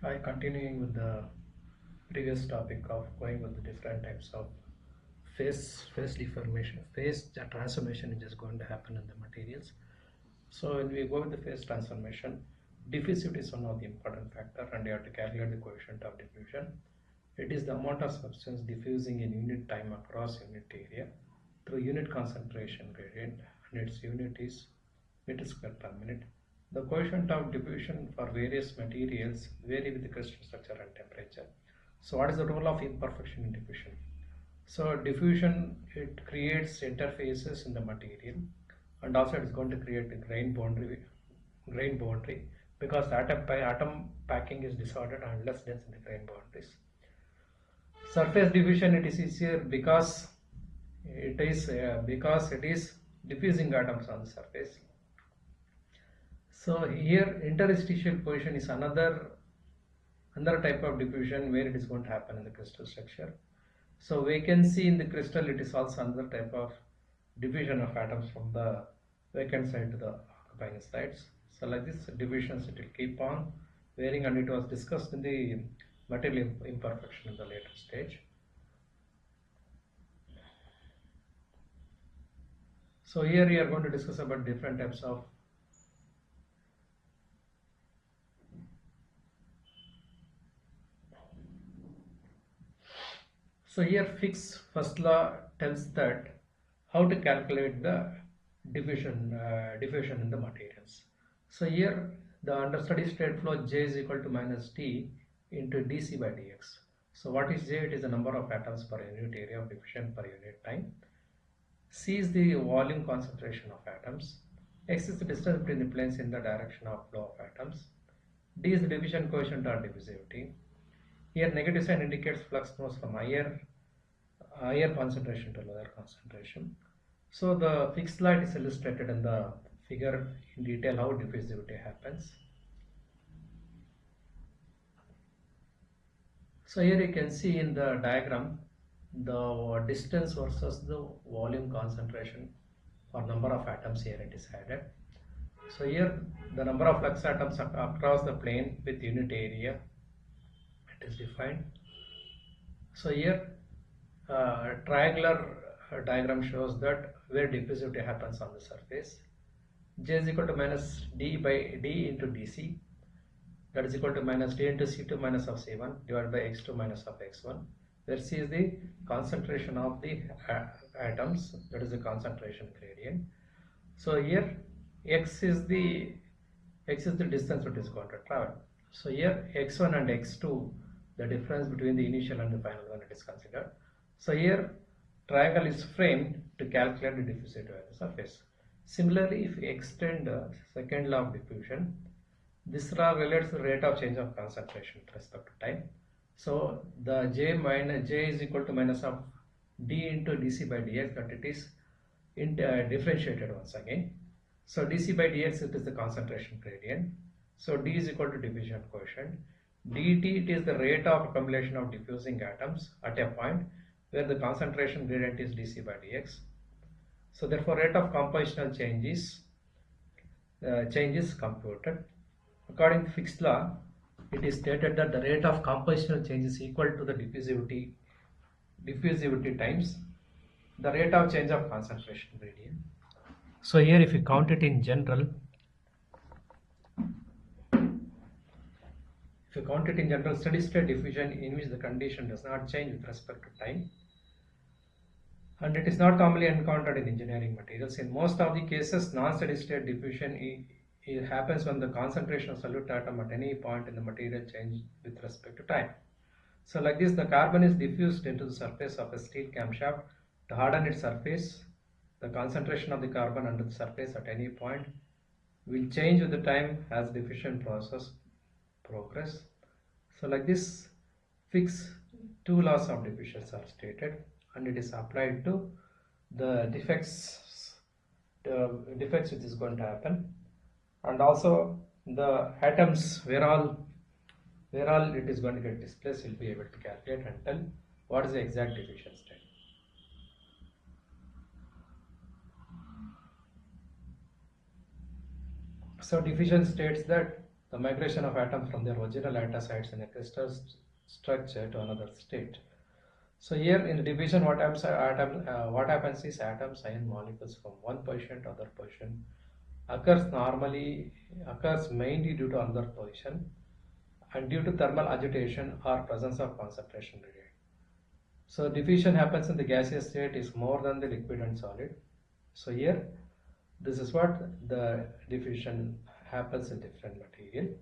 Continuing with the previous topic of going with the different types of phase deformation, phase transformation which is going to happen in the materials. So when we go with the phase transformation, diffusivity is one of the important factor, and you have to calculate the coefficient of diffusion. It is the amount of substance diffusing in unit time across unit area through unit concentration gradient, and its unit is meter square per minute. The coefficient of diffusion for various materials vary with the crystal structure and temperature. So what is the role of imperfection in diffusion? So diffusion, it creates interfaces in the material, and also it is going to create a grain boundary because the atom packing is disordered and less dense in the grain boundaries. Surface diffusion, it is easier because it is diffusing atoms on the surface. So here interstitial position is another type of diffusion where it is going to happen in the crystal structure. So vacancy in the crystal, it is also another type of diffusion of atoms from the vacant side to the occupying sides. So like this diffusions, it will keep on varying, and it was discussed in the material imperfection in the later stage. So here we are going to discuss about different types of So here Fick's first law tells that how to calculate the diffusion in the materials. So here the under steady state flow J is equal to minus T into dC by dx. So what is J? It is the number of atoms per unit area of diffusion per unit time. C is the volume concentration of atoms. X is the distance between the planes in the direction of flow of atoms. D is the diffusion coefficient or diffusivity. Here negative sign indicates flux moves from higher concentration to lower concentration. So the Fick's law is illustrated in the figure in detail how diffusivity happens. So here you can see in the diagram the distance versus the volume concentration or number of atoms here it is added. So here the number of flux atoms across the plane with unit area, it is defined. So here triangular diagram shows that where diffusivity happens on the surface. J is equal to minus D by D into dC, that is equal to minus D into C2 minus of C1 divided by X2 minus of X1, where C is the concentration of the atoms, that is the concentration gradient. So here X is the distance it is going to travel. So here X1 and X2, the difference between the initial and the final one, it is considered. So here triangle is framed to calculate the diffusivity of the surface. Similarly, if we extend the second law of diffusion, this law relates the rate of change of concentration with respect to time. So the J is equal to minus of D into dC by dx, that it is differentiated once again. So dC by dx, it is the concentration gradient. So D is equal to diffusion coefficient. dt, it is the rate of accumulation of diffusing atoms at a point where the concentration gradient is dC by dx. So therefore rate of compositional change is computed. According to Fick's law, it is stated that the rate of compositional change is equal to the diffusivity times the rate of change of concentration gradient. So here if you count it in general, steady state diffusion in which the condition does not change with respect to time, and it is not commonly encountered in engineering materials. In most of the cases, non-steady state diffusion it happens when the concentration of solute atom at any point in the material change with respect to time. So like this, the carbon is diffused into the surface of a steel camshaft. To harden its surface, the concentration of the carbon under the surface at any point will change with the time as diffusion process progress. So like this, Fick's two laws of diffusion are stated, and it is applied to the defects which is going to happen, and also the atoms where all it is going to get displaced will be able to calculate and tell what is the exact diffusion state. So diffusion states that the migration of atoms from their original atom sites in a crystal structure to another state. So here in the division, what happens is atoms ion molecules from one position to other position occurs mainly due to another position and due to thermal agitation or presence of concentration gradient. So diffusion happens in the gaseous state is more than the liquid and solid. So here this is what the diffusion happens in different material.